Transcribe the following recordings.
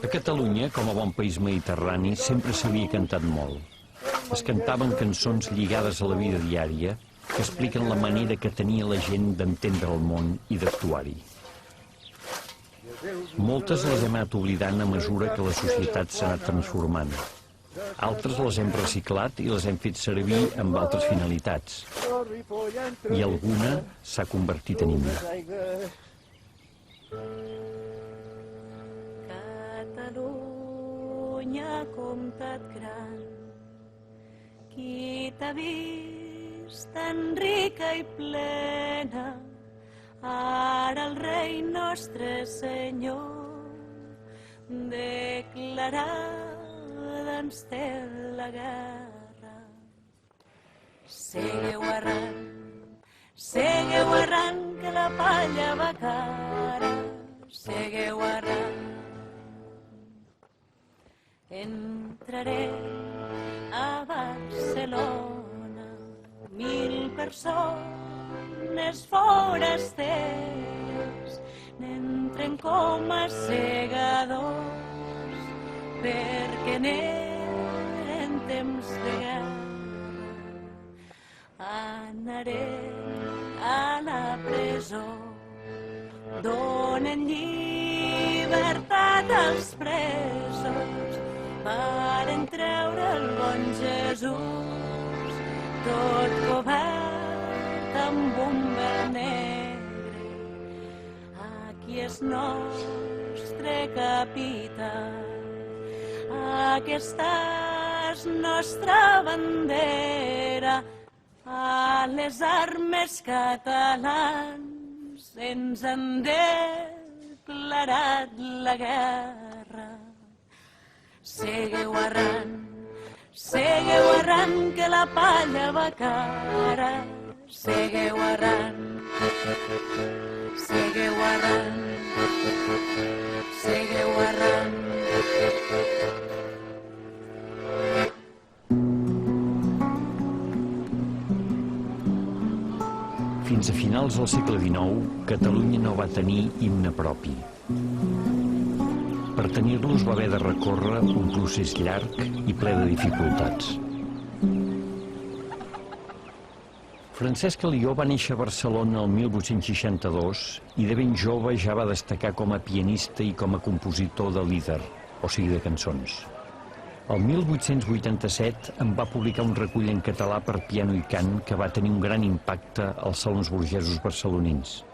A Catalunya, com a bon país mediterrani, sempre s'havia cantat molt. Es cantaven cançons lligades a la vida diària que expliquen la manera que tenia la gent d'entendre el món i d'actuar-hi. Moltes les hem anat oblidant a mesura que la societat s'ha anat transformant. Altres les hem reciclat i les hem fet servir amb altres finalitats. I alguna s'ha convertit en himne. Catalunya, comtat gran, qui t'ha vist tan rica i plena, ara el rei nostre senyor declarada ens té la guerra. Segueu arran, que la palla va cara, segueu arran. Entraré a Barcelona, 1000 persones forasteres n'entren com a segadors perquè n'eren temps de guerra. Anaré a la presó, donen llibertat als presos per entreure el bon Jesús, tot cobert amb un vel negre. Aquí és nostre capità, aquesta és nostra bandera, a les armes catalans ens han declarat la guerra. Segueu arran, que la palla va cara, segueu arran, segueu arran, segueu arran. Fins a finals del segle XIX, Catalunya no va tenir himne propi. Per tenir-lo es va haver de recórrer un procés llarg i ple de dificultats. Francesc Alió va néixer a Barcelona el 1862 i de ben jove ja va destacar com a pianista i com a compositor de lieder, o sigui de cançons. El 1887 en va publicar un recull en català per piano i cant que va tenir un gran impacte als salons burgesos barcelonins.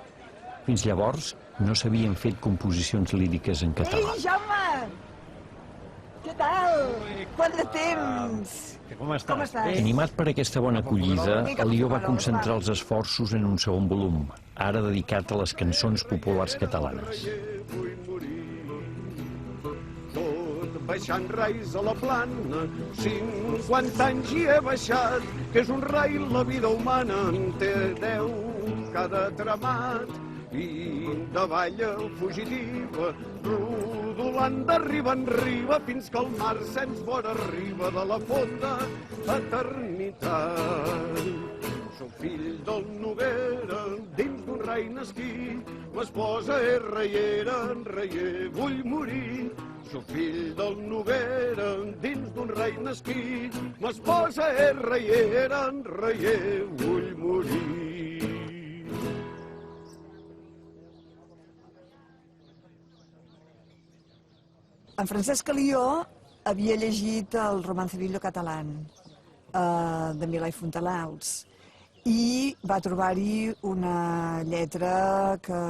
Fins llavors no s'havien fet composicions líriques en català. Ei, Jaume! Què tal? Quant de temps? Com estàs? Animat per aquesta bona acollida, Alió va concentrar els esforços en un segon volum, ara dedicat a les cançons populars catalanes. Baixant rais a la plana, 50 anys hi he baixat, que és un rai la vida humana, en té 10 cada tramat, i davall fugitiva, rodolant d'arriba en riba, fins que el mar se'ns vora arriba de la fonda eternitat. Soc fill del Noguera, dins d'un rai nasquí, m'esposa és reiera, en reier vull morir. Soc fill del Noguera, dins d'un rai nasquí, m'esposa és reiera, en reier vull morir. En Francesc Alió havia llegit el Romancerillo catalán de Milà i Fontanals i va trobar-hi una lletra que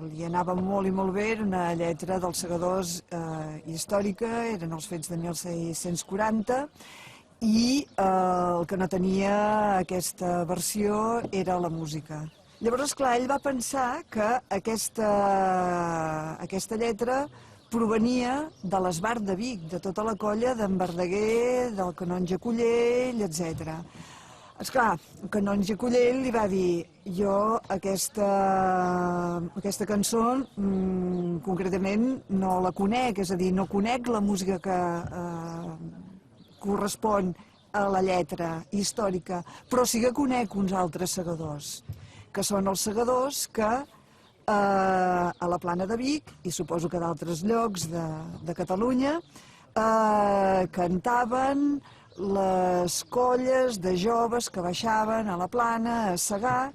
li anava molt i molt bé, era una lletra dels segadors històrica, eren els fets de 1640, i el que no tenia aquesta versió era la música. Llavors, esclar, ell va pensar que aquesta lletra provenia de l'Esbart de Vic, de tota la colla d'en Verdaguer, del canonge Cullell, etc. Esclar, el canonge Cullell li va dir: jo aquesta cançó concretament no la conec, és a dir, no conec la música que correspon a la lletra històrica, però sí que conec uns altres segadors, que són els segadors que a la Plana de Vic, i suposo que d'altres llocs de Catalunya, cantaven les colles de joves que baixaven a la plana a segar,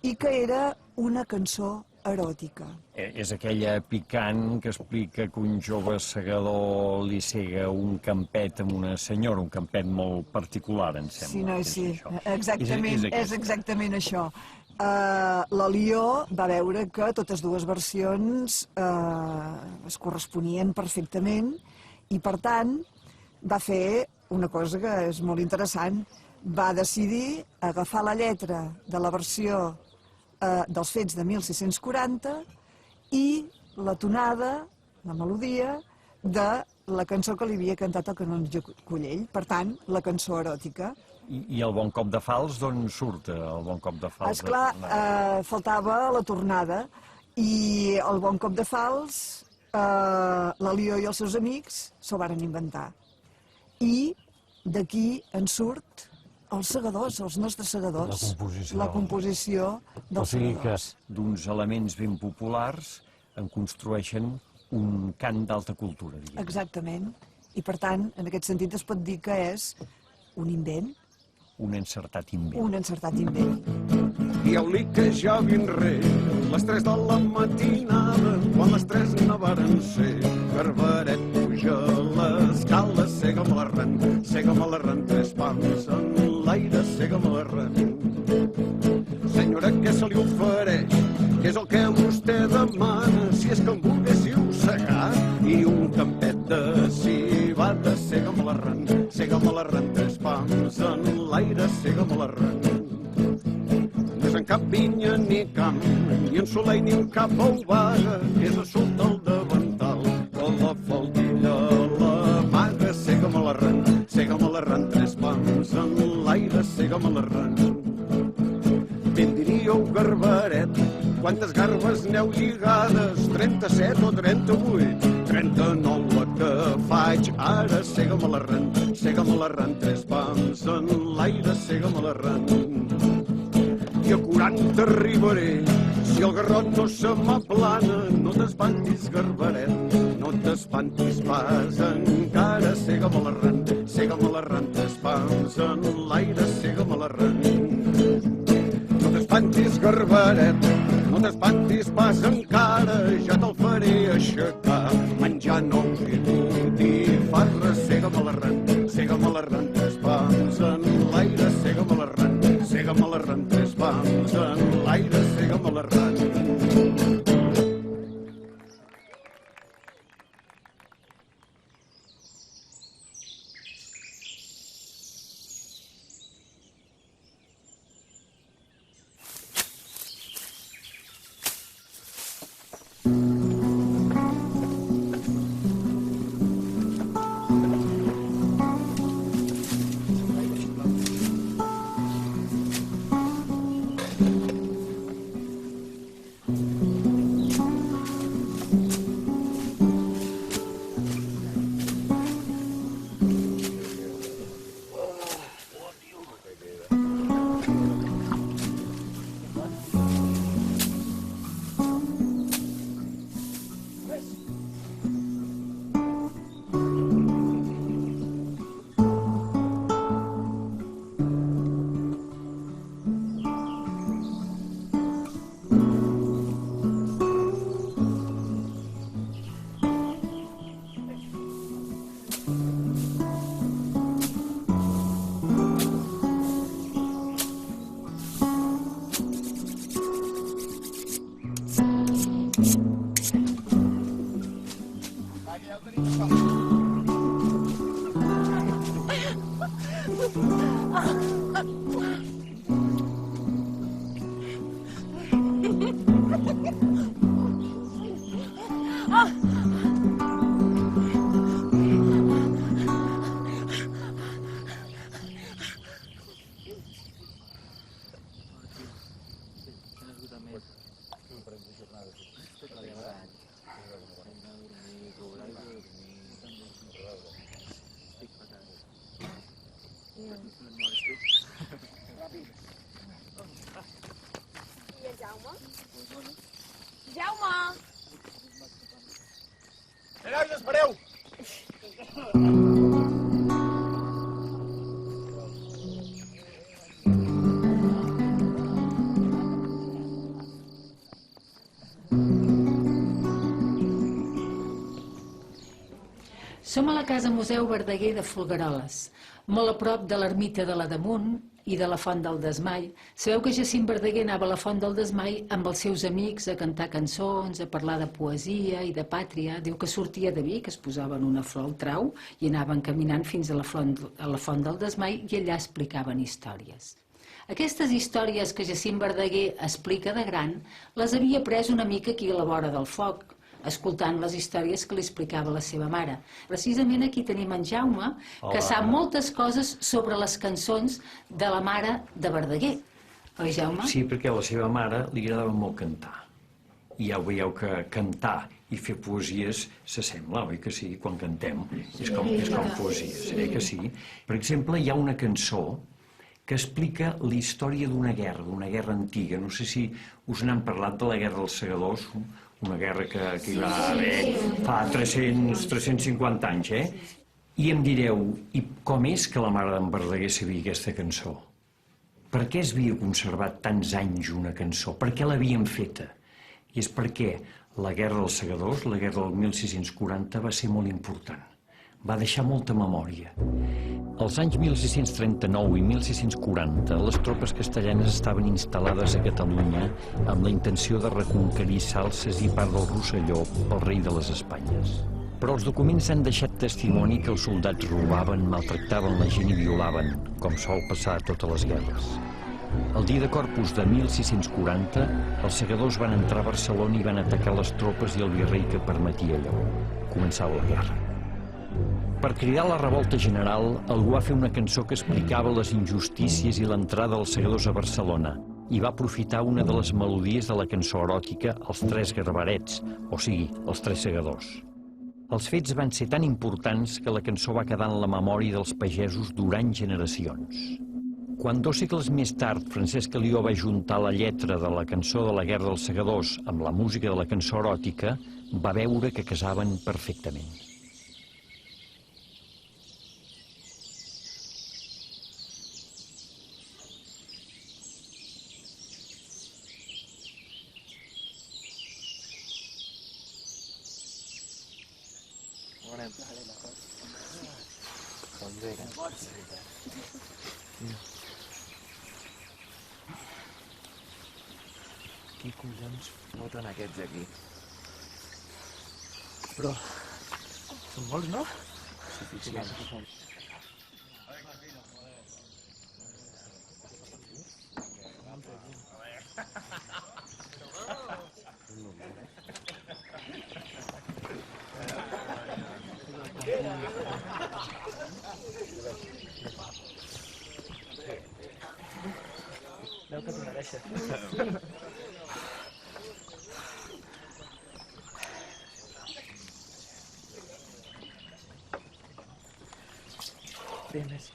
i que era una cançó eròtica. És aquella picant que explica que un jove segador li sega un campet amb una senyora, un campet molt particular, em sembla. Sí, no, que és sí, això. exactament, és exactament això. L'Alió va veure que totes dues versions es corresponien perfectament, i per tant va fer una cosa que és molt interessant. Va decidir agafar la lletra de la versió dels fets de 1640 i la tonada, la melodia, de la cançó que li havia cantat el canonge Collell, per tant, la cançó eròtica. I el bon cop de fals, d'on surt el bon cop de fals? Esclar, faltava la tornada, i el bon cop de fals, l'Alió i els seus amics s'ho varen inventar. I d'aquí en surt els segadors, els nostres segadors. La composició dels segadors. D'uns elements ben populars en construeixen un cant d'alta cultura, diguem. Exactament. I per tant, en aquest sentit es pot dir que és un invent. Un encertat invent. Un encertat invent. Dieu-li que ja vindré les 3 de la matinada, quan les 3 no varen ser. Garbaret puja l'escala, sega'm la ran, 3 pams en l'aire, sega'm la ran. Senyora, què se li ofereix? Què és el que vostè demana? Si és que em volguéssiu segar i un campet de civada, sega'm la ran, 3 pams en l'aire, sega'm la ran. No és en cap vinya ni camp, ni en soleil ni en cap vaga, que és a sota el davantal de la faldilla la maga, sega'm la ran, 3 pams en l'aire, sega'm la ran. Ben diríeu, Garbaret, quantes garbes n'heu lligades? 37 o 38? 39 la que faig ara, sega'm la ran, 3 pams en l'aire, sega'm la ran. I a 40 arribaré, si el garrot no se m'aplana. No t'espantis, Garbaret, no t'espantis pas encara, sega'm la ran, 3 pams en l'aire, sega'm la ran. No t'espantis, Garbaret, no t'espantis pas encara, ja te'l faré aixecar, menjant ous i botifarres, sega'm la ran, 3 pams en l'aire, sega'm la ran, 3 pams en l'aire, sega'm la ran. espereu! Som a la Casa Museu Verdaguer de Folgueroles, molt a prop de l'ermita de la Damunt i de la Font del Desmai. Sabeu que Jacint Verdaguer anava a la Font del Desmai amb els seus amics a cantar cançons, a parlar de poesia i de pàtria. Diu que sortia de Vic, es posaven una flor al trau i anaven caminant fins a la Font del Desmai i allà explicaven històries. Aquestes històries que Jacint Verdaguer explica de gran les havia après una mica aquí a la vora del foc, escoltant les històries que li explicava la seva mare. Precisament aquí tenim en Jaume, que sap moltes coses sobre les cançons de la mare de Verdaguer. Oi, Jaume? Sí, perquè a la seva mare li agradava molt cantar. I ja ho veieu que cantar i fer poesies s'assembla, oi que sí? Quan cantem és com poesies, que sí? Per exemple, hi ha una cançó que explica la història d'una guerra antiga. No sé si us n'han parlat de la Guerra dels Segadors, una guerra que hi va haver fa 350 anys, I em direu, i com és que la mare d'en Verdaguer sabia aquesta cançó? Per què es havia conservat tants anys una cançó? Per què l'havien feta? I és perquè la Guerra dels Segadors, la guerra del 1640, va ser molt important. Va deixar molta memòria. Als anys 1639 i 1640, les tropes castellanes estaven instal·lades a Catalunya amb la intenció de reconquerir Salses i part del Rosselló pel rei de les Espanyes. Però els documents han deixat testimoni que els soldats robaven, maltractaven la gent i violaven, com sol passar a totes les guerres. El dia de Corpus de 1640, els segadors van entrar a Barcelona i van atacar les tropes i el virrei que permetia allò. Començava la guerra. Per cridar la revolta general, algú va fer una cançó que explicava les injustícies i l'entrada dels segadors a Barcelona i va aprofitar una de les melodies de la cançó eròtica Els Tres Garbarets, o sigui, Els Tres Segadors. Els fets van ser tan importants que la cançó va quedar en la memòria dels pagesos durant generacions. Quan 2 segles més tard Francesc Alió va juntar la lletra de la cançó de la Guerra dels Segadors amb la música de la cançó eròtica, va veure que casaven perfectament. Qui collons foten aquests aquí? Però... són molts, no? Suficients. Veu que t'ho mereixes. Més.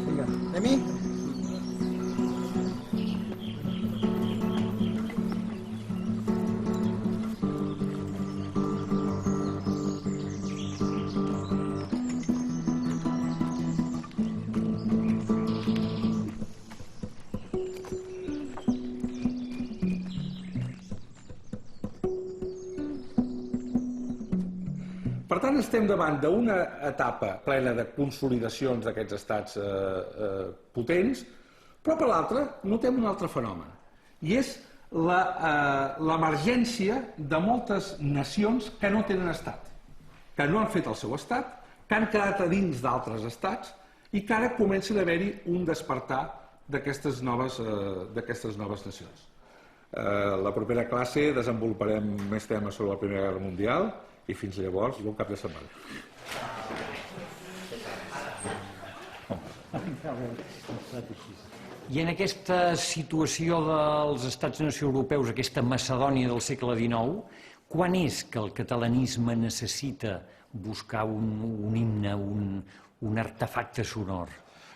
Vinga, anem-hi? Per tant, estem davant d'una etapa plena de consolidacions d'aquests estats potents, però per l'altra notem un altre fenomen, i és l'emergència de moltes nacions que no tenen estat, que no han fet el seu estat, que han quedat a dins d'altres estats i que ara comencen a haver-hi un despertar d'aquestes noves nacions. La propera classe desenvoluparem més temes sobre la Primera Guerra Mundial i fins llavors, bon cap de setmana. I en aquesta situació dels estats-nació europeus, aquesta Macedònia del segle XIX, Quan és que el catalanisme necessita buscar un himne, un artefacte sonor?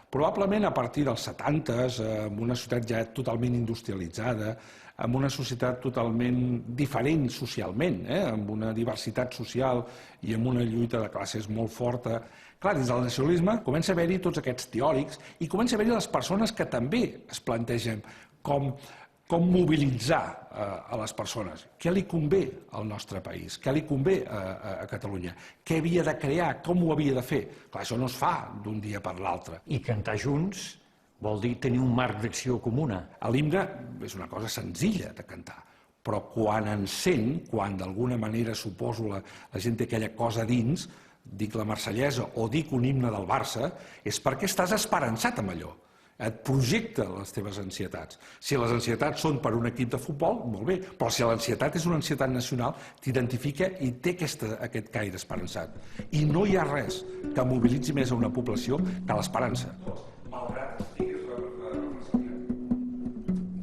Probablement a partir dels 70s, amb una societat ja totalment industrialitzada, amb una societat totalment diferent socialment, amb una diversitat social i amb una lluita de classes molt forta. Clar, dins del nacionalisme comença a haver-hi tots aquests teòrics i comença a haver-hi les persones que també es plantegen com mobilitzar a les persones. Què li convé al nostre país? Què li convé a Catalunya? Què havia de crear? Com ho havia de fer? Clar, això no es fa d'un dia per l'altre. I cantar junts vol dir tenir un marc d'acció comuna. L'himne és una cosa senzilla de cantar, però quan encén, quan d'alguna manera suposo la gent té aquella cosa dins, dic la marsellesa o dic un himne del Barça, és perquè estàs esperançat amb allò. Et projecta les teves ansietats. Si les ansietats són per un equip de futbol, molt bé, però si l'ansietat és una ansietat nacional, t'identifica i té aquest caire esperançat. I no hi ha res que mobilitzi més a una població que l'esperança.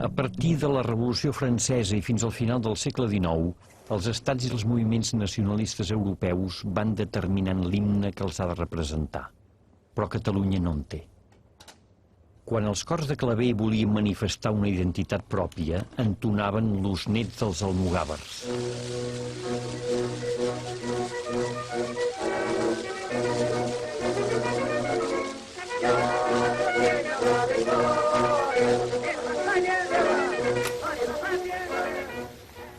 A partir de la Revolució Francesa i fins al final del segle XIX, els estats i els moviments nacionalistes europeus van determinant l'himne que els ha de representar. Però Catalunya no en té. Quan els cors de claver volien manifestar una identitat pròpia, entonaven l'Us nets dels almogàvers.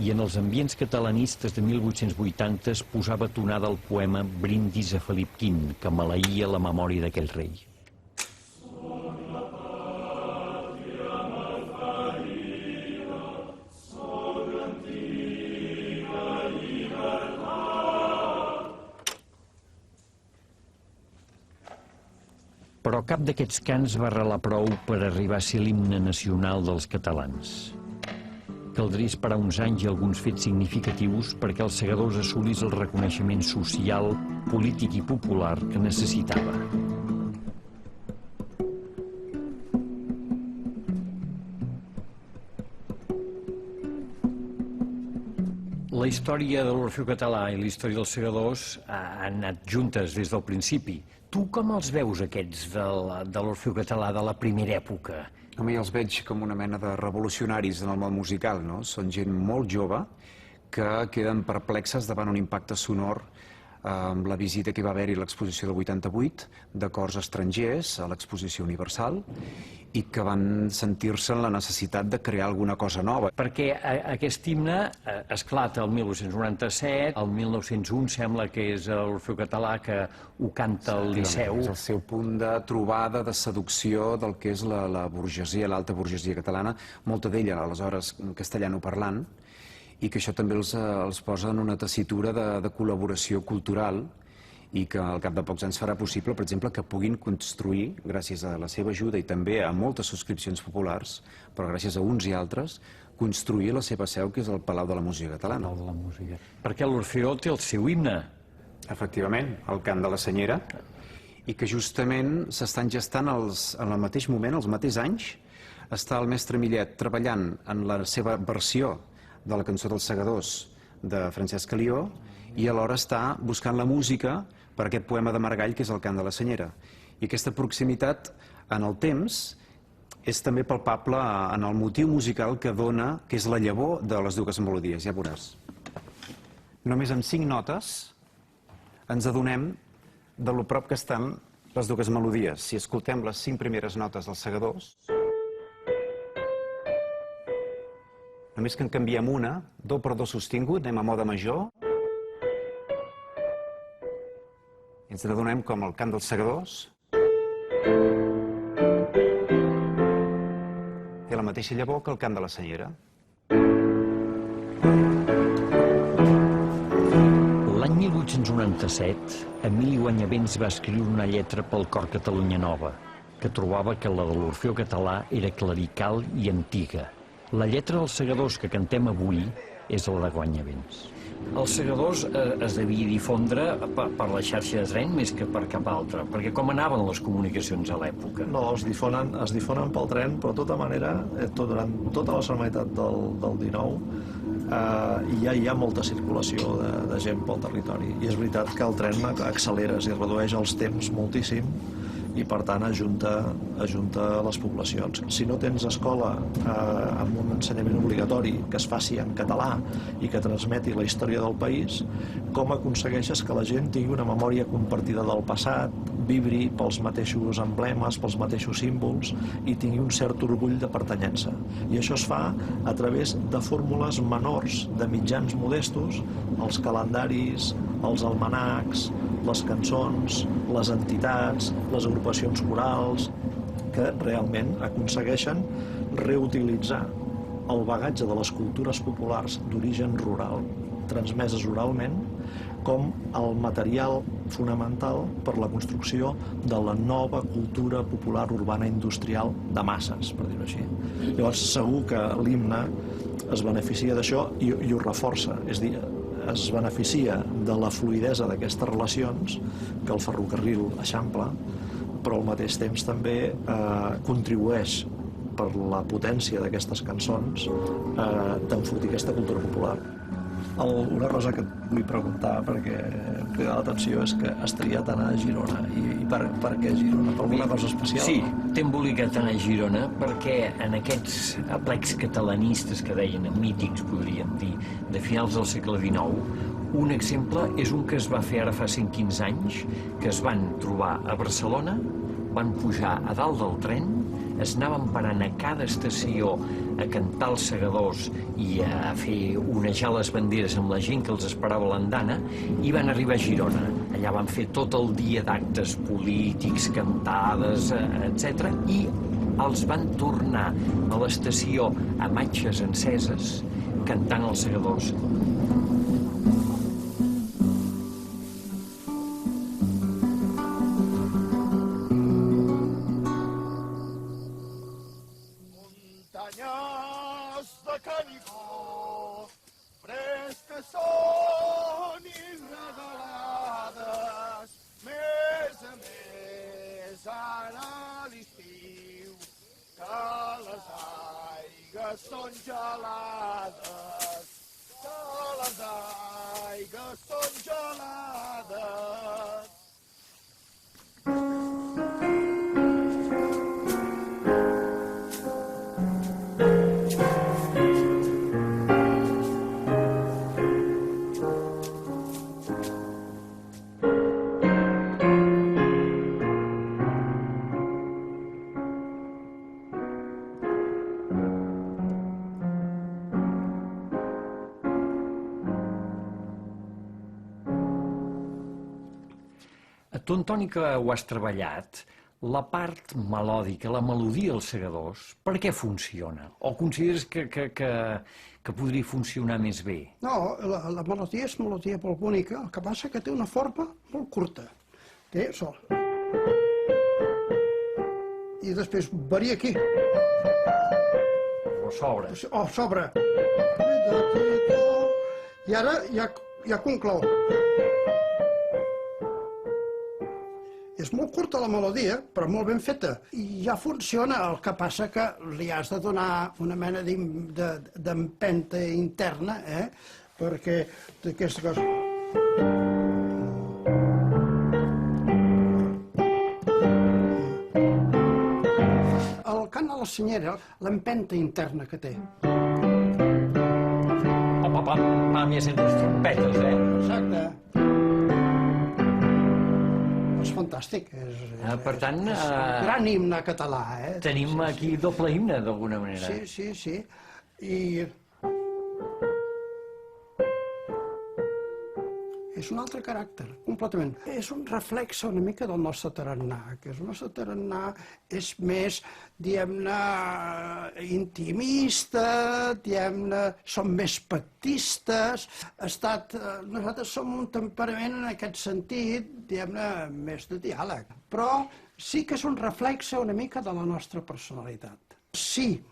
I en els ambients catalanistes de 1880 es posava tonada el poema Brindis a Felip V, que maleïa la memòria d'aquell rei. Però cap d'aquests cants va arrelar prou per arribar a ser l'himne nacional dels catalans. Caldria esperar uns anys i alguns fets significatius perquè els segadors assolís el reconeixement social, polític i popular que necessitava. La història de l'Orfeó Català i la història dels segadors han anat juntes des del principi. Tu com els veus, aquests de l'Orfeó Català de la primera època? Home, jo els veig com una mena de revolucionaris en el món musical, no? Són gent molt jove que queden perplexes davant un impacte sonor amb la visita que hi va haver-hi a l'exposició del 88 de cors estrangers a l'exposició universal i que van sentir-se en la necessitat de crear alguna cosa nova. Perquè aquest himne esclata el 1997, el 1901 sembla que és l'Orfeó Català que ho canta al Liceu. És el seu punt de trobada, de seducció del que és la burgesia, l'alta burgesia catalana, molta d'ella aleshores castellanoparlant, i que això també els posa en una tessitura de col·laboració cultural i que al cap de pocs anys farà possible, per exemple, que puguin construir, gràcies a la seva ajuda i també a moltes subscripcions populars, però gràcies a uns i altres, construir la seva seu, que és el Palau de la Música Catalana. Palau de la Música. Perquè l'Orfeó té el seu himne. Efectivament, el cant de la Senyera, i que justament s'estan gestant en el mateix moment, els mateixos anys, està el mestre Millet treballant en la seva versió de la cançó dels segadors de Francesc Alió i alhora està buscant la música per aquest poema de Margall que és el cant de la Senyera. I aquesta proximitat en el temps és també palpable en el motiu musical que dona, que és la llavor de les dues melodies, ja veuràs. Només amb 5 notes ens adonem de lo prop que estan les dues melodies. Si escoltem les 5 primeres notes dels segadors, només que en canviem una, do per do sostingut, anem a mode major, i ens adonem com el cant dels segadors té la mateixa llavor que el cant de la Senyera. L'any 1897, Emili Guanyabens va escriure una lletra pel cor Catalunya Nova, que trobava que la de l'Orfeó Català era clerical i antiga. La lletra dels segadors que cantem avui és la de Guanyabens. Els segadors es devia difondre per la xarxa de tren més que per cap altra, perquè com anaven les comunicacions a l'època? No, es difonen pel tren, però de tota manera, durant tota la setmanitat del 19, i ja hi ha molta circulació de gent pel territori. I és veritat que el tren accelera, i redueix els temps moltíssim, i per tant ajunta les poblacions. Si no tens escola amb un ensenyament obligatori que es faci en català i que transmeti la història del país, com aconsegueixes que la gent tingui una memòria compartida del passat, vibri pels mateixos emblemes, pels mateixos símbols i tingui un cert orgull de pertanyença? I això es fa a través de fórmules menors, de mitjans modestos, els calendaris, els almanacs, les cançons, les entitats, les agrupacions corals, que realment aconsegueixen reutilitzar el bagatge de les cultures populars d'origen rural, transmeses oralment, com el material fonamental per la construcció de la nova cultura popular urbana industrial de masses, per dir-ho així. Llavors, segur que l'himne es beneficia d'això i ho reforça, és a dir, es beneficia de la fluïdesa d'aquestes relacions que el ferrocarril eixampla, però al mateix temps també contribueix per la potència d'aquestes cançons d'enfortir aquesta cultura popular. Una cosa que et vull preguntar, perquè em crida l'atenció, és que has triat anar a Girona. I per què Girona? Per alguna cosa especial? Sí, t'he embolicat anar a Girona perquè en aquests aplecs catalanistes que deien mítics, podríem dir, de finals del segle XIX, un exemple és un que es va fer ara fa 115 anys, que es van trobar a Barcelona, van pujar a dalt del tren, es anaven parant a cada estació a cantar els segadors i a fer onejar les banderes amb la gent que els esperava a l'andana, i van arribar a Girona. Allà van fer tot el dia d'actes polítics, cantades, etc. I els van tornar a l'estació a matxes enceses cantant els segadors. Tu, Antoni, que ho has treballat, la part melòdica, la melodia dels segadors, per què funciona? O consideres que podria funcionar més bé? No, la melodia és melodia molt bonica, el que passa que té una forma molt curta. Té sol. I després varia aquí. O sobre. O sobre. I ara ja conclou. És molt curta la melodia, però molt ben feta. I ja funciona, el que passa que li has de donar una mena d'empenta interna, perquè aquesta cosa... El cant de la senyera, l'empenta interna que té. Ja sento les trompetes, Exacte. És fantàstic. Per tant... És un gran himne català, Tenim aquí doble himne, d'alguna manera. Sí. I... és un altre caràcter, completament. És un reflex una mica del nostre tarannà, que el nostre tarannà és més, diguem-ne, intimista, diguem-ne, som més pactistes, nosaltres som un temperament en aquest sentit, diguem-ne, més de diàleg. Però sí que és un reflex una mica de la nostra personalitat. Sí,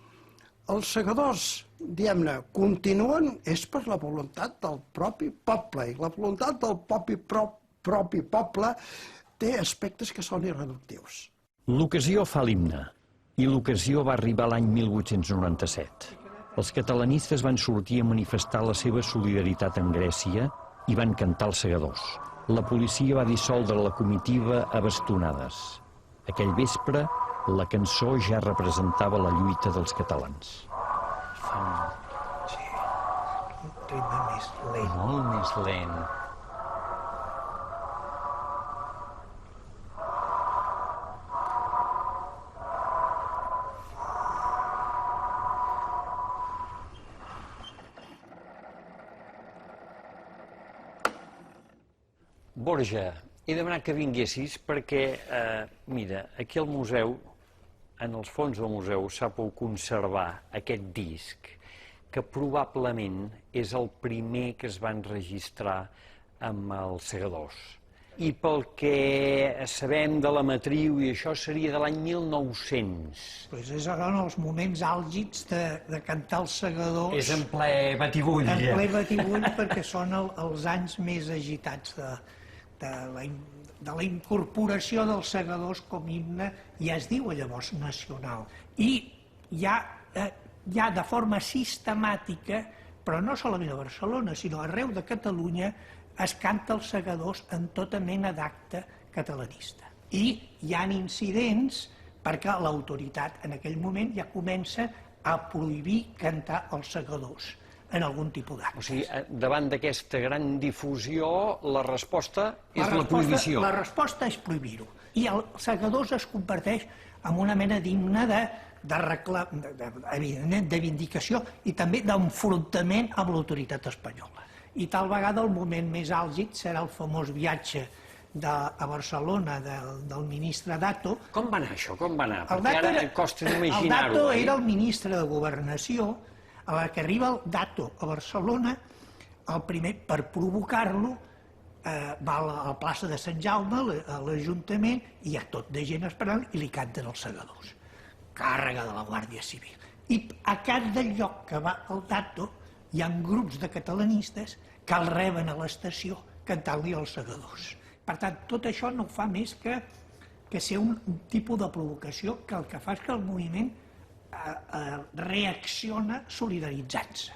els segadors, diguem-ne, continuen, és per la voluntat del propi poble, i la voluntat del propi poble té aspectes que són irreductius. L'ocasió fa l'himne, i l'ocasió va arribar l'any 1897. Els catalanistes van sortir a manifestar la seva solidaritat amb Grècia i van cantar els segadors. La policia va dissoldre la comitiva a bastonades. Aquell vespre, la cançó ja representava la lluita dels catalans. Sí, un ritme més lent. Molt més lent. Borja, he demanat que vinguessis perquè, mira, aquí al museu, en els fons del museu, s'ha pogut conservar aquest disc, que probablement és el primer que es va enregistrar amb els segadors. I pel que sabem de la matriu, i això seria de l'any 1900. Pues és en els moments àlgids de cantar els segadors. És en ple batibull. En ple batibull perquè són els anys més agitats de la incorporació dels segadors com himne, ja es diu llavors nacional. I ja de forma sistemàtica, però no solament a Barcelona, sinó arreu de Catalunya, es canta els segadors en tota mena d'acte catalanista. I hi ha incidents perquè l'autoritat en aquell moment ja comença a prohibir cantar els segadors en algun tipus d'actes. O sigui, davant d'aquesta gran difusió, la resposta és la prohibició. La resposta és prohibir-ho. I els segadors es converteix en una mena d'himne de vindicació i també d'enfrontament amb l'autoritat espanyola. I tal vegada el moment més àlgid serà el famós viatge a Barcelona del ministre Dato. Com va anar això? Com va anar? Perquè ara costa d'imaginar-ho. El Dato era el ministre de Governació, a la que arriba el Dato a Barcelona, el primer, per provocar-lo, va a la plaça de Sant Jaume, a l'Ajuntament, i hi ha tot de gent esperant i li canten els segadors. Càrrega de la Guàrdia Civil. I a cada lloc que va el Dato hi ha grups de catalanistes que el reben a l'estació cantant-li els segadors. Per tant, tot això no fa més que ser un tipus de provocació que el que fa és que el moviment reacciona solidaritzant-se.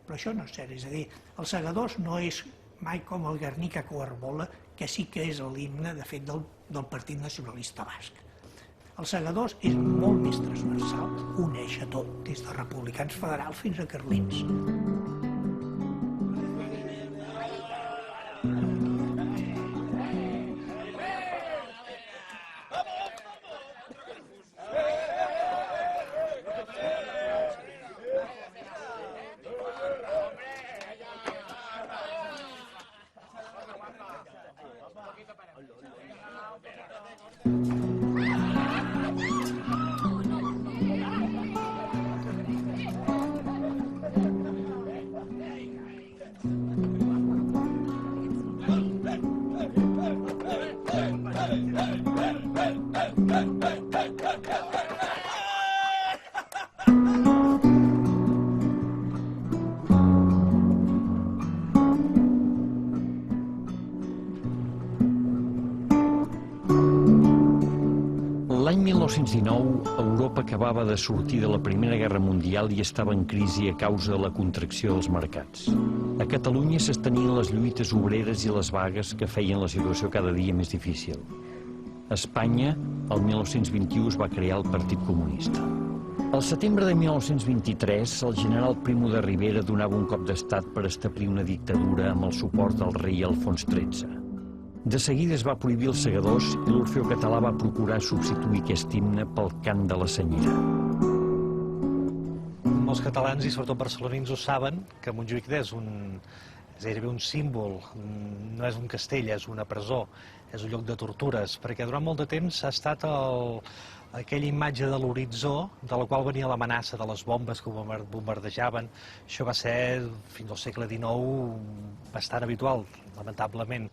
Però això no és cert, és a dir, els segadors no és mai com el Guernica Coarbola, que sí que és l'himne, de fet, del Partit Nacionalista Basc. Els segadors és molt més transversal, uneix a tot, des de republicans federals fins a carlins. L'any 1919, Europa acabava de sortir de la Primera Guerra Mundial i estava en crisi a causa de la contracció dels mercats. A Catalunya s'estenien les lluites obreres i les vagues que feien la situació cada dia més difícil. A Espanya, el 1921 es va crear el Partit Comunista. Al setembre de 1923, el general Primo de Rivera donava un cop d'estat per establir una dictadura amb el suport del rei Alfons XIII. De seguida es va prohibir els segadors i l'Orfeó Català va procurar substituir aquest himne pel cant de la senyera. Molts catalans, i sobretot barcelonins, ho saben, que Montjuïc és gairebé un símbol, no és un castell, és una presó, és un lloc de tortures, perquè durant molt de temps ha estat aquella imatge de l'horitzó, de la qual venia l'amenaça de les bombes que bombardejaven. Això va ser, fins al segle XIX, bastant habitual, lamentablement.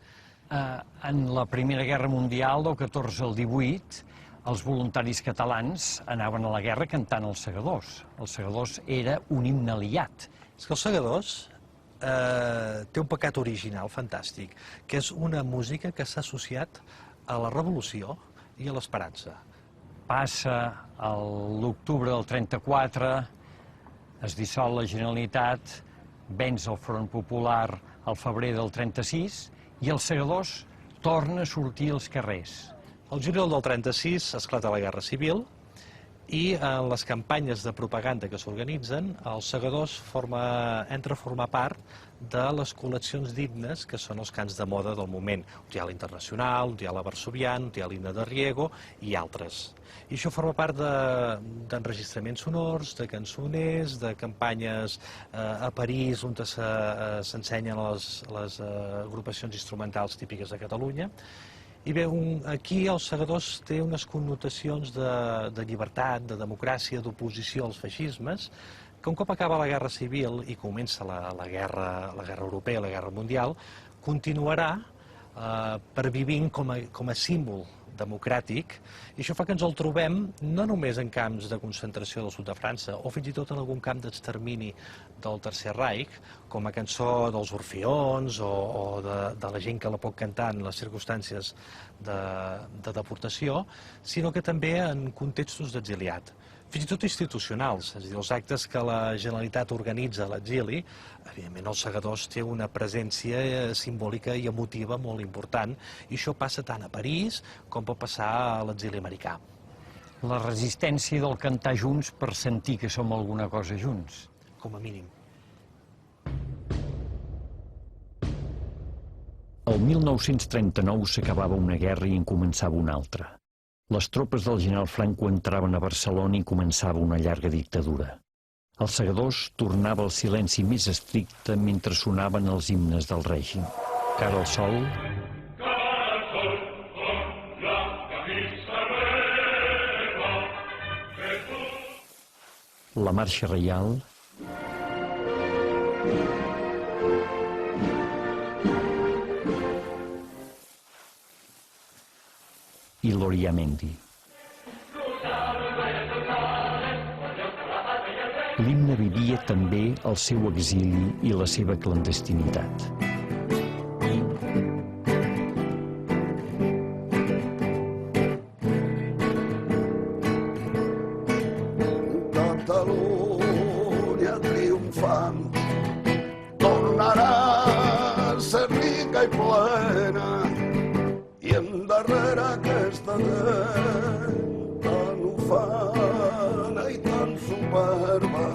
En la Primera Guerra Mundial, del 14 al 18, els voluntaris catalans anaven a la guerra cantant els segadors. Els segadors era un himne aliat. És que els segadors té un pecat original fantàstic, que és una música que s'ha associat a la revolució i a l'esperança. Passa l'octubre del 34, Es dissol la Generalitat, venç el Front Popular al febrer del 36 i els segadors torna a sortir als carrers. El juliol del 36 esclata la Guerra Civil i en les campanyes de propaganda que s'organitzen, els segadors entra a formar part de les col·leccions d'himnes que són els cants de moda del moment. Un dial internacional, un dial varsovian, un dial himne de Riego i altres. I això forma part d'enregistraments sonors, de cançoners, de campanyes a París on s'ensenyen les agrupacions instrumentals típiques de Catalunya. I bé, aquí els segadors té unes connotacions de llibertat, de democràcia, d'oposició als feixismes, que un cop acaba la Guerra Civil i comença la guerra europea, la Guerra Mundial, continuarà pervivint com a símbol democràtic, i això fa que ens el trobem no només en camps de concentració del sud de França, o fins i tot en algun camp d'extermini del Tercer Reich, com a cançó dels Orfeons o de la gent que la pot cantar en les circumstàncies de deportació, sinó que també en contextos d'exiliat, fins i tot institucionals, és a dir, els actes que la Generalitat organitza a l'exili, evidentment els segadors té una presència simbòlica i emotiva molt important, i això passa tant a París com pot passar a l'exili americà. La resistència del cantar junts per sentir que som alguna cosa junts. Com a mínim. El 1939 s'acabava una guerra i en començava una altra. Les tropes del general Franco entraven a Barcelona i començava una llarga dictadura. Els segadors tornava al silenci més estricte mentre sonaven els himnes del règim. Cara al sol... La marxa reial... i l'Oriamendi. L'himne vivia també el seu exili i la seva clandestinitat. Catalunya triomfant tornarà a ser rica i plena, i endarrere aquesta gent tan ufana i tan superba,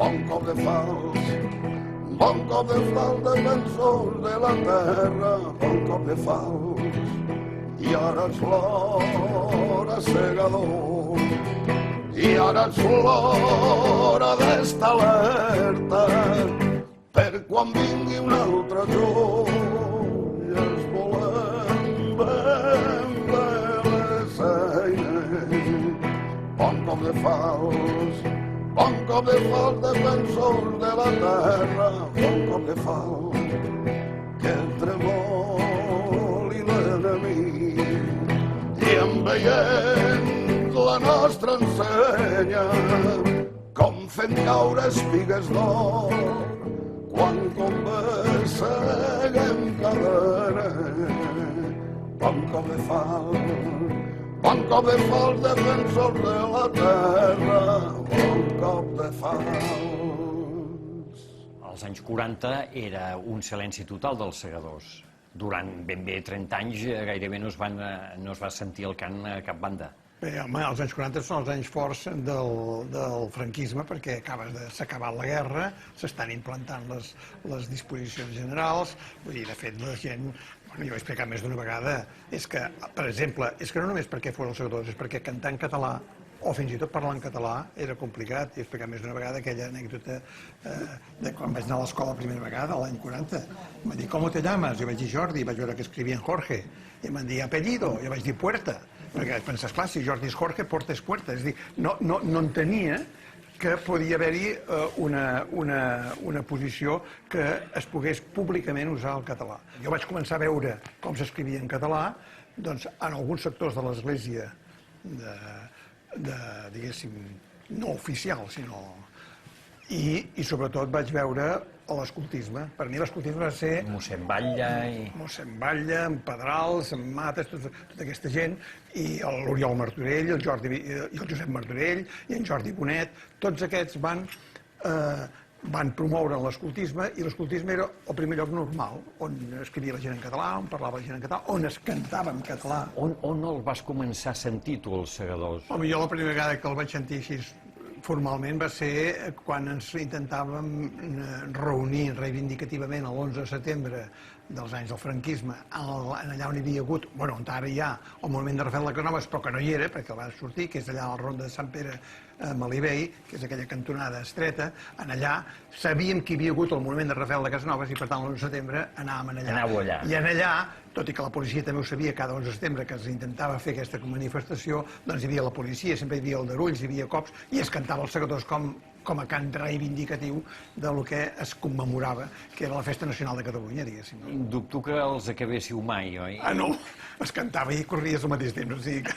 bon cop de fals defensors de la terra, bon cop de fals. I ara és l'hora, segador, i ara és l'hora d'estar alerta, per quan vingui un altre joc, i es volem vendre les eines. Bon cop de fals defensors de la terra, bon cop de fals, que tremoli l'enemic, i en veient la nostra ensenya, com fent caure espigues d'or, quan converseguem cadenes. Bon cop de fals defensors de la terra, bon cop de fals. Als anys 40 era un silenci total dels segadors. Durant ben bé 30 anys gairebé no es va sentir el cant a cap banda. Bé, home, els anys 40 són els anys forts del franquisme, perquè s'ha acabat la guerra, s'estan implantant les disposicions generals, vull dir, de fet, la gent, jo ho he explicat més d'una vegada, és que, per exemple, és que no només perquè foren els segadors, és perquè cantar en català, o fins i tot parlar en català, era complicat. He explicat més d'una vegada aquella anècdota de quan vaig anar a l'escola la primera vegada, l'any 40. Em van dir, ¿cómo te llamas? Jo vaig dir Jordi, vaig veure que escrivien Jorge. I em van dir, apellido? Jo vaig dir Puerta. Perquè vaig pensar, esclar, si Jordi és Jorge, Puerta és Puerta. És a dir, no entenia que podia haver-hi una posició que es pogués públicament usar el català. Jo vaig començar a veure com s'escrivia en català, doncs, en alguns sectors de l'Església diguéssim, no oficial, sinó... I sobretot vaig veure l'escoltisme. Per mi l'escoltisme va ser... Mossèn Batlle i... Mossèn Batlle, en Pedrals, en Mates, tota aquesta gent, i l'Oriol Martorell, el Josep Martorell, i en Jordi Bonet, tots aquests van van promoure l'escoltisme, i l'escoltisme era el primer lloc normal, on escrivia la gent en català, on parlava la gent en català, on es cantava en català. On el vas començar a sentir, tu, els Segadors? Home, jo la primera vegada que el vaig sentir així formalment va ser quan ens intentàvem reunir reivindicativament l'11 de setembre dels anys del franquisme, allà on hi havia hagut, bueno, on ara hi ha el monument de Rafael de Casanovas, però que no hi era, perquè el va sortir, que és allà a la ronda de Sant Pere Malibey, que és aquella cantonada estreta. En allà sabíem que hi havia hagut el monument de Rafael de Casanovas i, per tant, l'11 de setembre anàvem allà. Anàveu allà. I en allà, tot i que la policia també ho sabia cada 11 de setembre que es intentava fer aquesta manifestació, doncs hi havia la policia, sempre hi havia aldarulls, hi havia cops, i es cantava els Segadors com a cant reivindicatiu del que es commemorava, que era la Festa Nacional de Catalunya, diguéssim. Dubto que els acabéssiu mai, oi? Ah, no, es cantava i corries al mateix temps, o sigui que...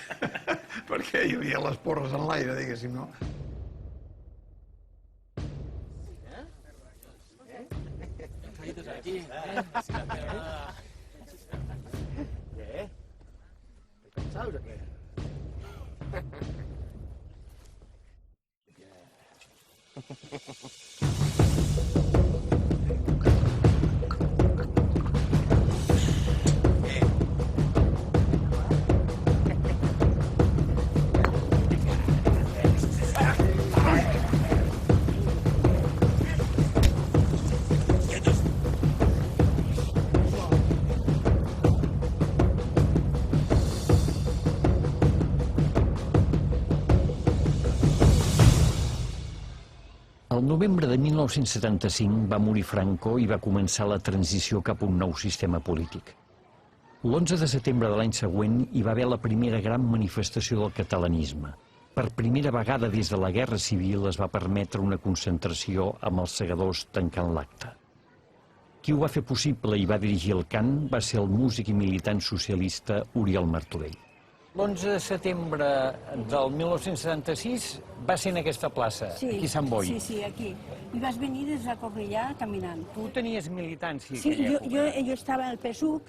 perquè hi havia les porres en l'aire, diguéssim, no? Què? Pensaves o què? El novembre de 1975 va morir Franco i va començar la transició cap a un nou sistema polític. L'11 de setembre de l'any següent hi va haver la primera gran manifestació del catalanisme. Per primera vegada des de la Guerra Civil es va permetre una concentració amb els Segadors tancant l'acte. Qui ho va fer possible i va dirigir el cant va ser el músic i militant socialista Oriol Martorell. L'11 de setembre del 1976 va ser en aquesta plaça, aquí a Sant Boi. Sí, aquí. I vas venir des de Cornellà caminant. Tu tenies militància Sí, aquella època. jo estava al PSUC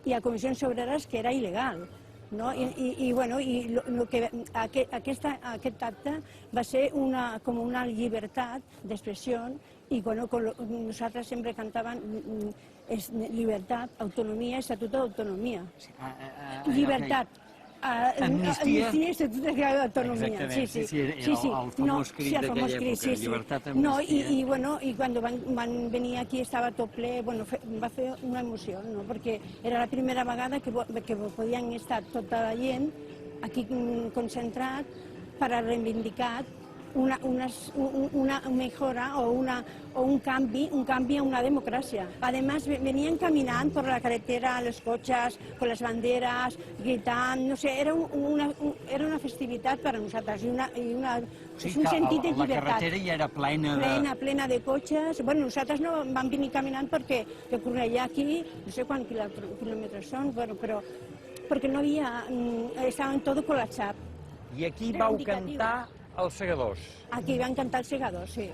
i a Comissions Obreres, que era il·legal. No? Aquest acte va ser com una llibertat d'expressió i nosaltres sempre cantàvem llibertat, autonomia, estatut d'autonomia. Llibertat. Amnistia i estatut d'autonomia. Exactament, el famós crit d'aquella època, llibertat, amnistia. I quan van venir aquí estava tot ple, va fer una emoció, perquè era la primera vegada que podien estar tota la gent aquí concentrat per a reivindicar una mejora o un canvi a una democracia. Además, venían caminando por la carretera, los coches, con las banderas, gritando, no sé, era una festivitat per a nosaltres i un sentit de llibertat. La carretera ja era plena Plena de cotxes. Bueno, nosaltres no vam venir caminant perquè de Cornellà aquí, no sé quants quilòmetres són, però perquè no havia... Estaven tot col·lapsat. I aquí vau cantar els Segadors. Aquí van cantar els Segadors, sí.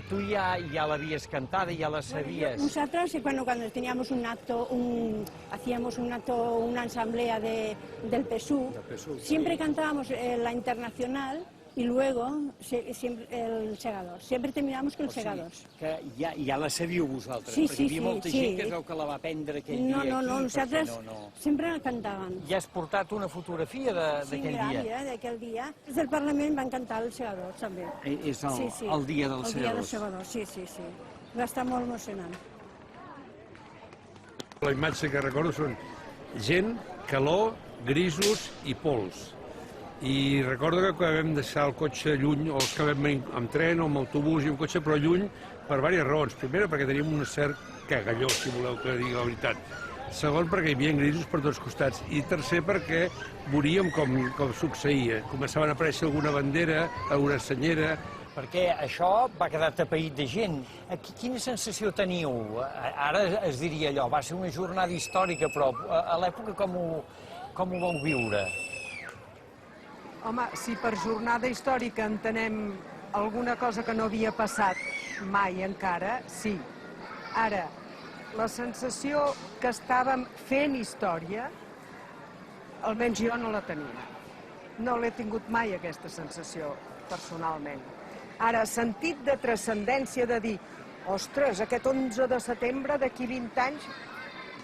Tu ja l'havies cantada, ja la sabies. Nosotros cuando teníamos un acto, hacíamos un acto, una asamblea del PSUV, siempre cantábamos la Internacional y luego siempre el Segadors. Siempre terminábamos con el Segadors. Que ja la sabíeu vosaltres, Sí, perquè hi havia molta gent que es veu que la va aprendre aquell dia aquí. No, nosaltres sempre la cantàvem. Ja has portat una fotografia d'aquell dia. Sí, mira, d'aquell dia. Des del Parlament van cantar el Segadors, també. És el dia dels Segadors. El dia dels Segadors, sí. Va estar molt emocionant. La imatge que recordo són gent, calor, grisos i pols. I recordo que vam deixar el cotxe lluny, o els que vam amb tren o amb autobús i amb cotxe, però lluny per diverses raons. Primera, perquè teníem un cert cagalló, si voleu que digui la veritat. Segon, perquè hi havia grisos per tots costats. I tercer, perquè veuríem com succeïa. Començaven a aparèixer alguna bandera, alguna senyera. Perquè això va quedar tapeït de gent. Quina sensació teniu? Ara es diria allò, va ser una jornada històrica, però a l'època com ho vau viure? Home, si per jornada històrica entenem alguna cosa que no havia passat mai encara, sí. Ara, la sensació que estàvem fent història, almenys jo no la tenia. No l'he tingut mai, aquesta sensació, personalment. Ara, sentit de transcendència de dir, ostres, aquest 11 de setembre d'aquí 20 anys,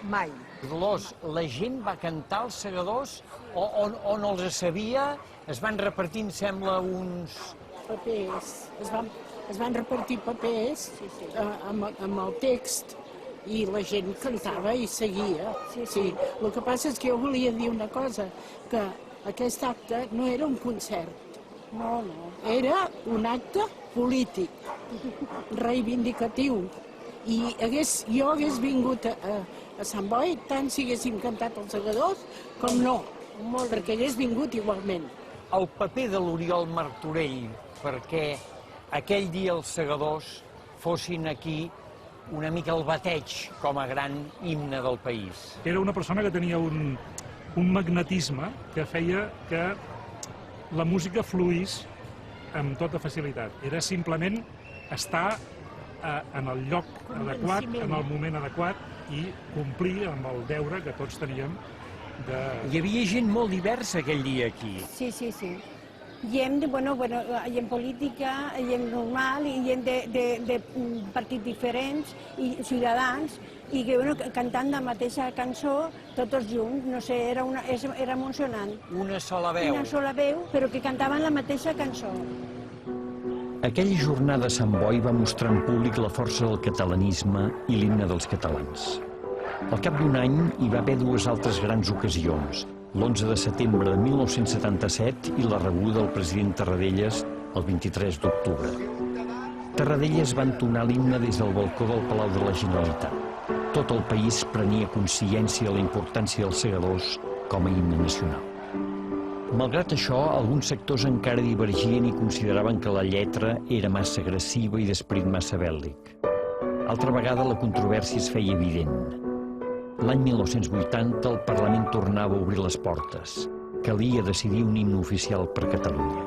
mai. Dolors, la gent va cantar els segadors o no els sabia? Es van repartir, em sembla, uns... Papers. Es van repartir papers amb el text i la gent cantava i seguia. Sí. El que passa és que jo volia dir una cosa, que aquest acte no era un concert. No. Era un acte polític, reivindicatiu. I jo hagués vingut a Sant Boi tant si haguéssim cantat els segadors com no, perquè hagués vingut igualment. El paper de l'Oriol Martorell perquè aquell dia els segadors fossin aquí una mica el bateig com a gran himne del país. Era una persona que tenia un magnetisme que feia que la música fluís amb tota facilitat. Era simplement estar en el lloc adequat, en el moment adequat i complir amb el deure que tots teníem de... Hi havia gent molt diversa aquell dia aquí. Sí. Gent, gent política, gent normal, gent de partits diferents i ciutadans, i que cantant la mateixa cançó tots junts, no sé, era emocionant. Una sola veu. Una sola veu, però que cantaven la mateixa cançó. Aquella jornada a Sant Boi va mostrar en públic la força del catalanisme i l'himne dels catalans. Al cap d'un any hi va haver dues altres grans ocasions, l'11 de setembre de 1977 i la rebuda del president Tarradellas el 23 d'octubre. Tarradellas va entonar l'himne des del balcó del Palau de la Generalitat. Tot el país prenia consciència de la importància dels segadors com a himne nacional. Malgrat això, alguns sectors encara divergien i consideraven que la lletra era massa agressiva i d'esperit massa bèl·lic. Altra vegada la controvèrsia es feia evident. L'any 1980 el Parlament tornava a obrir les portes. Calia decidir un himne oficial per Catalunya.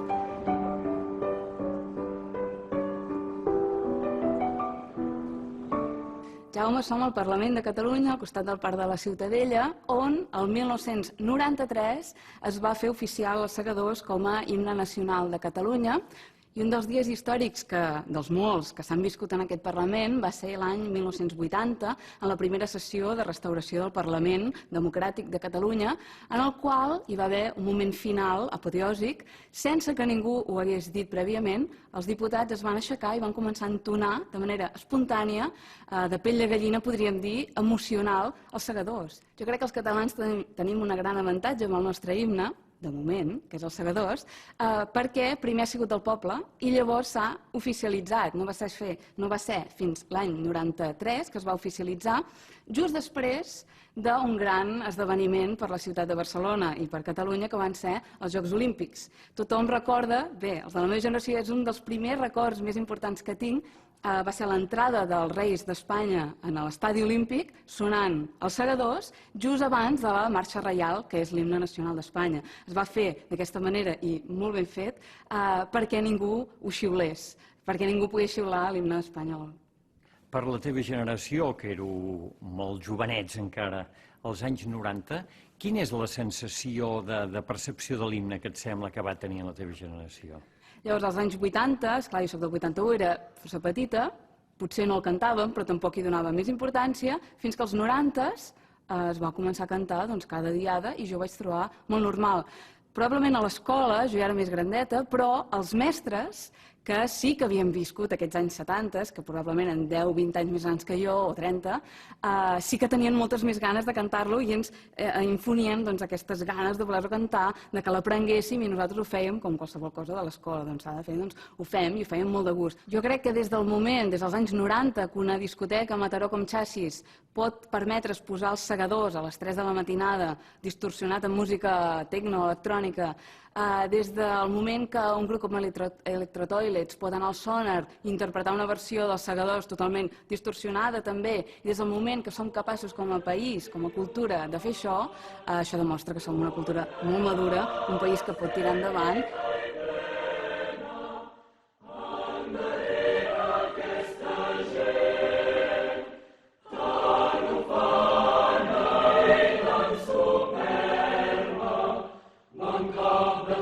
Jaume, som al Parlament de Catalunya, al costat del Parc de la Ciutadella, on el 1993 es va fer oficial els segadors com a himne nacional de Catalunya. I un dels dies històrics, dels molts que s'han viscut en aquest Parlament, va ser l'any 1980, en la primera sessió de restauració del Parlament Democràtic de Catalunya, en el qual hi va haver un moment final, apoteòsic, sense que ningú ho hagués dit prèviament, els diputats es van aixecar i van començar a entonar de manera espontània, de pell de gallina, podríem dir, emocional, els segadors. Jo crec que els catalans tenim un gran avantatge amb el nostre himne, de moment, que és els segadors, perquè primer ha sigut el poble i llavors s'ha oficialitzat. No va ser fins l'any 93 que es va oficialitzar, just després d'un gran esdeveniment per la ciutat de Barcelona i per Catalunya, que van ser els Jocs Olímpics. Tothom recorda, bé, els de la meva generació és un dels primers records més importants que tinc, va ser l'entrada dels Reis d'Espanya en l'estadi olímpic, sonant els segadors, just abans de la marxa reial, que és l'himne nacional d'Espanya. Es va fer d'aquesta manera, i molt ben fet, perquè ningú ho xiulés, perquè ningú pogués xiular l'himne espanyol. Per la teva generació, que éreu molt jovenets encara, als anys 90, quina és la sensació de percepció de l'himne que et sembla que va tenir la teva generació? Llavors, als anys 80, esclar, jo soc del 81, era força petita, potser no el cantàvem, però tampoc hi donava més importància, fins que als 90 es va començar a cantar cada diada i jo ho vaig trobar molt normal. Probablement a l'escola, jo ja era més grandeta, però els mestres, que sí que havien viscut aquests anys 70, que probablement en 10 o 20 anys més grans que jo, o 30, sí que tenien moltes més ganes de cantar-lo i ens infonien aquestes ganes de voler-lo cantar, de que l'aprenguéssim i nosaltres ho fèiem com qualsevol cosa de l'escola. Doncs s'ha de fer, doncs ho fem i ho fèiem molt de gust. Jo crec que des del moment, des dels anys 90, que una discoteca a Mataró com Xassis pot permetre's posar els segadors a les 3 de la matinada, distorsionat amb música tecno-electrònica, des del moment que un grup com Electrotoilets pot anar al Sonar i interpretar una versió dels segadors totalment distorsionada també, i des del moment que som capaços com a país, com a cultura, de fer això, això demostra que som una cultura molt madura, un país que pot tirar endavant. Bon cop de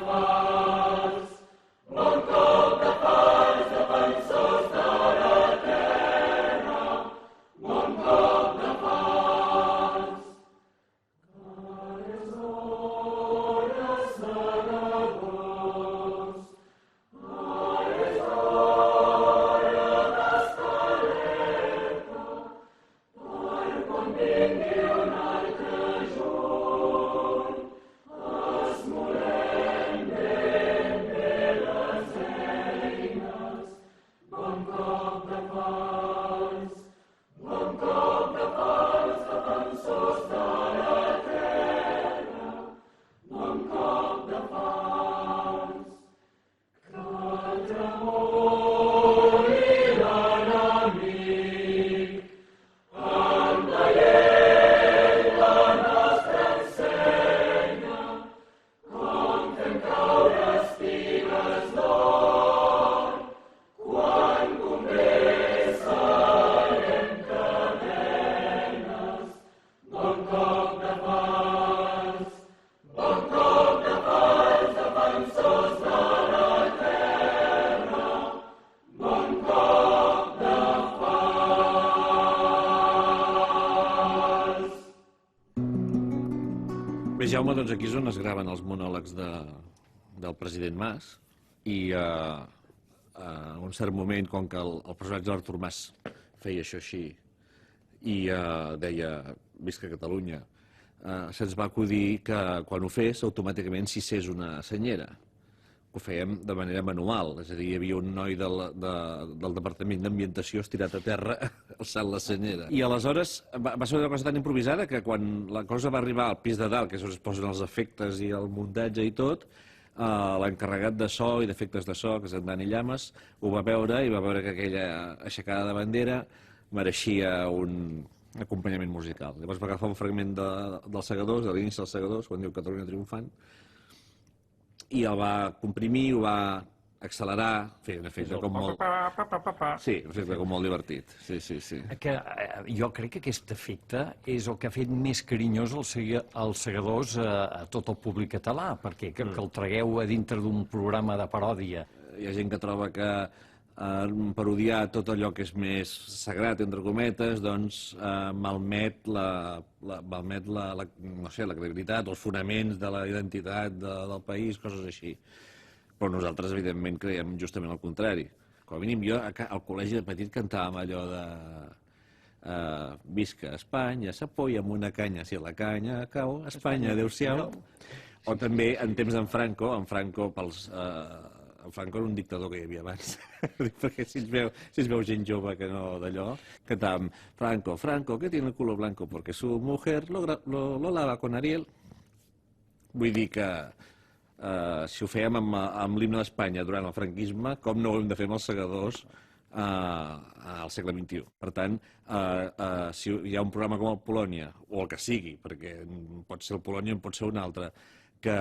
fars Bé, Jaume, doncs aquí és on es graven els monòlegs del president Mas i en un cert moment, com que el personatge d'Artur Mas feia això així i deia visca Catalunya, se'ns va acudir que quan ho fes automàticament s'hissés una senyera. Ho fèiem de manera manual, és a dir, hi havia un noi del Departament d'Ambientació estirat a terra alçant la senyera. I aleshores va ser una cosa tan improvisada que quan la cosa va arribar al pis de dalt, que és on es posen els efectes i el muntatge i tot, l'encarregat de so i d'efectes de so, que és en Dani Llames, ho va veure i va veure que aquella aixecada de bandera mereixia un acompanyament musical. Llavors va agafar un fragment dels Segadors, de l'inici dels Segadors, quan diu Catalunya triomfant, i el va comprimir, ho va accelerar, fer un efecte com molt... Sí, un efecte com molt divertit. Sí. Jo crec que aquest efecte és el que ha fet més carinyós els Segadors a tot el públic català, perquè que el tragueu a dintre d'un programa de paròdia. Hi ha gent que troba que parodiar tot allò que és més sagrat, entre cometes, doncs malmet la credibilitat, els fonaments de la identitat del país, coses així. Però nosaltres, evidentment, creiem justament el contrari. Com a mínim, jo al col·legi de petit cantàvem allò de visca Espanya, s'apoya amb una canya, si la canya cau, Espanya, adéu-siau. O també, en temps d'en Franco, en Franco era un dictador que hi havia abans, perquè si es veu gent jove que no d'allò, cantàvem Franco, que tiene el culo blanco, porque su mujer lo lava con Ariel. Vull dir que si ho fèiem amb l'himne d'Espanya durant el franquisme, com no ho hem de fer amb els Segadors al segle XXI. Per tant, si hi ha un programa com el Polònia, o el que sigui, perquè pot ser el Polònia o pot ser un altre, que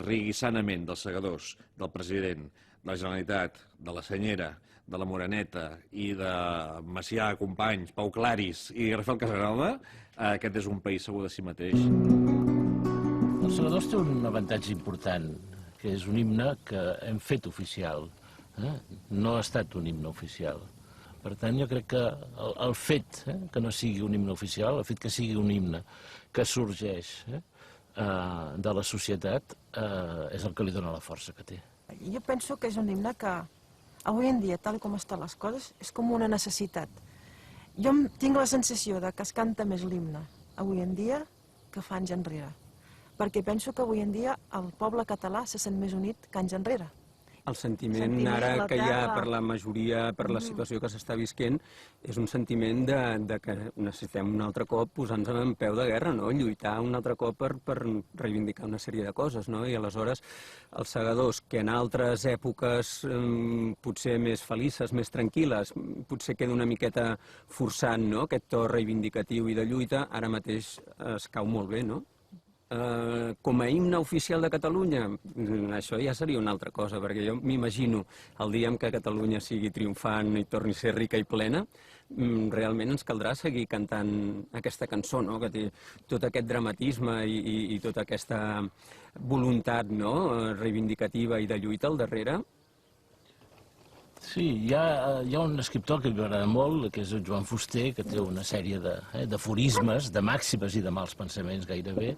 rigui sanament dels Segadors, del president, de la Generalitat, de la Senyera, de la Moreneta i de Macià, Companys, Pau Claris i Rafael Casanova, aquest és un país segur de si mateix. Els Segadors té un avantatge important, que és un himne que hem fet oficial. No ha estat un himne oficial. Per tant, jo crec que el fet que no sigui un himne oficial, el fet que sigui un himne que sorgeix de la societat és el que li dona la força que té. Jo penso que és un himne que avui en dia, tal com estan les coses, és com una necessitat. Jo tinc la sensació que es canta més l'himne avui en dia que fa anys enrere, perquè penso que avui en dia el poble català se sent més unit que anys enrere. El sentiment ara que hi ha per la majoria, per la situació que s'està visquent, és un sentiment de que necessitem un altre cop posar-nos en peu de guerra, lluitar un altre cop per reivindicar una sèrie de coses. I aleshores els Segadors, que en altres èpoques potser més felices, més tranquil·les, potser queda una miqueta forçant aquest to reivindicatiu i de lluita, ara mateix es cau molt bé, no? Com a himne oficial de Catalunya, això ja seria una altra cosa, perquè jo m'imagino el dia en què Catalunya sigui triomfant i torni a ser rica i plena, realment ens caldrà seguir cantant aquesta cançó, que té tot aquest dramatisme i tota aquesta voluntat reivindicativa i de lluita al darrere. Sí, hi ha un escriptor que m'agrada molt, que és el Joan Fuster, que té una sèrie d'aforismes, de màximes i de mals pensaments gairebé,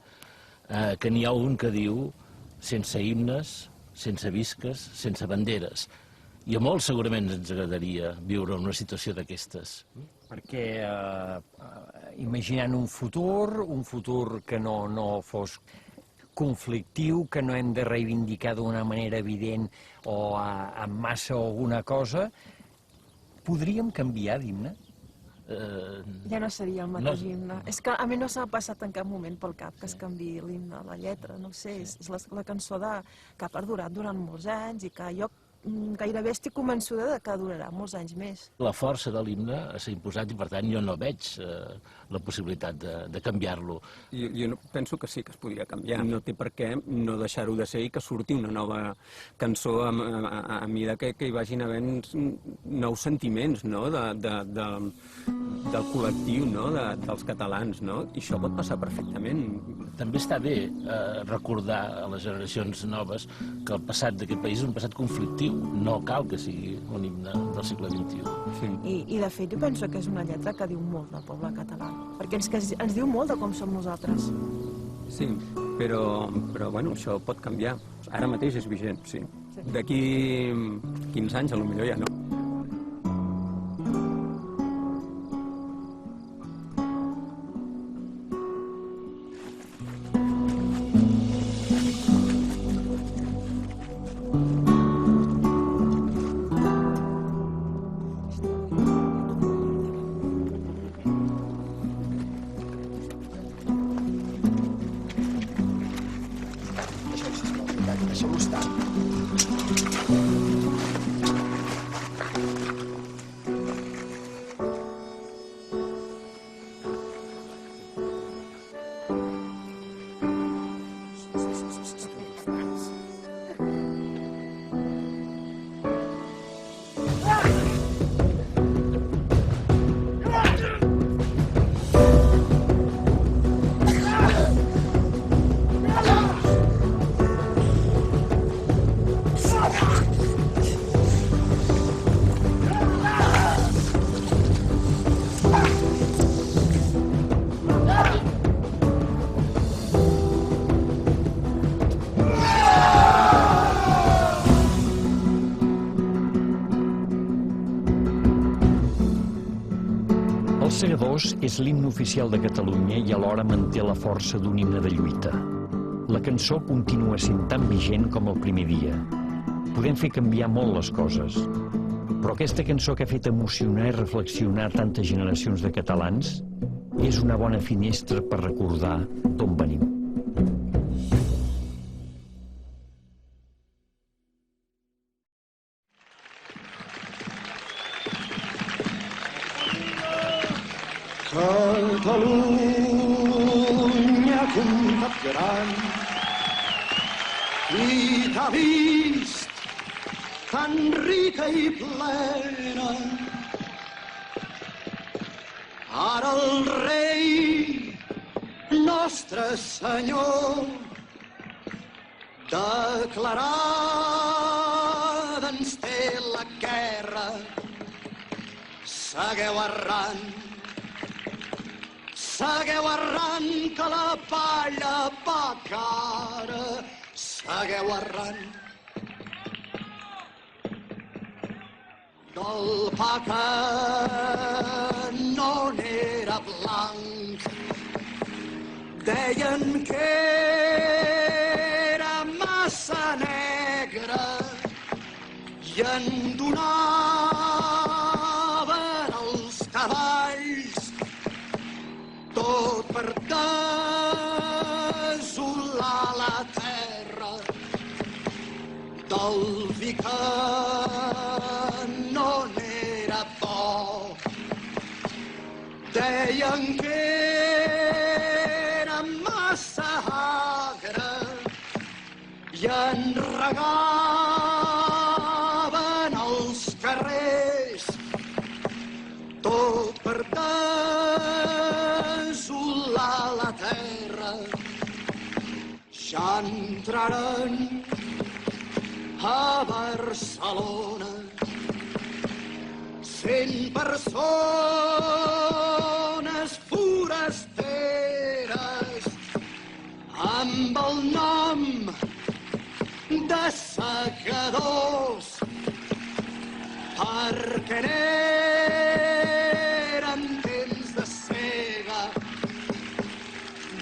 que n'hi ha un que diu sense himnes, sense visques, sense banderes. I a molts segurament ens agradaria viure en una situació d'aquestes. Perquè imaginant un futur que no fos conflictiu, que no hem de reivindicar d'una manera evident o amb massa o alguna cosa, podríem canviar d'himne? Ja no seria el mateix himne. És que a mi no s'ha passat en cap moment pel cap que es canviï l'himne, la lletra, no sé, és la cançó que ha perdurat durant molts anys i que jo gairebé estic convençuda que durarà molts anys més. La força de l'himne s'ha imposat i per tant jo no veig la possibilitat de canviar-lo. Jo penso que sí que es podria canviar. No té per què no deixar-ho de ser i que surti una nova cançó a mida que hi vagin havent nous sentiments del col·lectiu, dels catalans, i això pot passar perfectament. També està bé recordar a les generacions noves que el passat d'aquest país és un passat conflictiu. No cal que sigui un himne del segle XXI. I de fet jo penso que és una lletra que diu molt del poble català, perquè ens diu molt de com som nosaltres. Sí, però bueno, això pot canviar. Ara mateix és vigent, sí. D'aquí 15 anys, potser ja no. Deixem-ho estar. Els Segadors és l'himne oficial de Catalunya i alhora manté la força d'un himne de lluita. La cançó continua sent tan vigent com el primer dia. Podem fer canviar molt les coses, però aquesta cançó que ha fet emocionar i reflexionar tantes generacions de catalans és una bona finestra per recordar d'on venim. Catalunya comtat gran i t'ha vist tan rica i plena. Ara el rei, nostre senyor, declarada ens té la guerra. Segueu errant, segueu errant, que la palla va cara. Segueu errant. Del pa que no n'era blanc, deien que era massa negre i en donaven els cavalls tot per desolar la terra del vi que no n'era bo. Deien que era massa agre i en regaven els carrers tot per desolar la terra. Ja entraren a Barcelona 100 persones forasteres amb el nom de segadors, perquè eren temps de sega,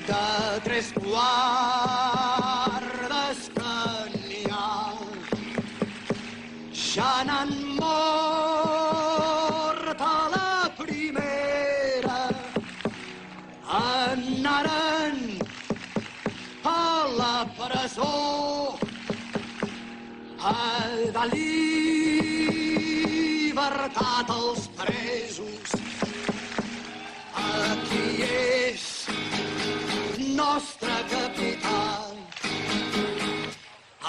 de 3 guardes que n'hi ha. Ja n'han mort a la primera, anaren a la presó, a la llibertat els presos. Aquí és nostre capità,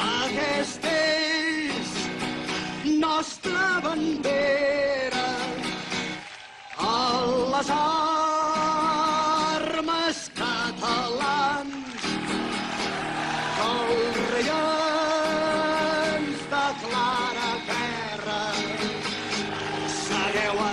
aquest és nostra bandera, a les armes catalans, que el rei ens declara guerra. Segueu a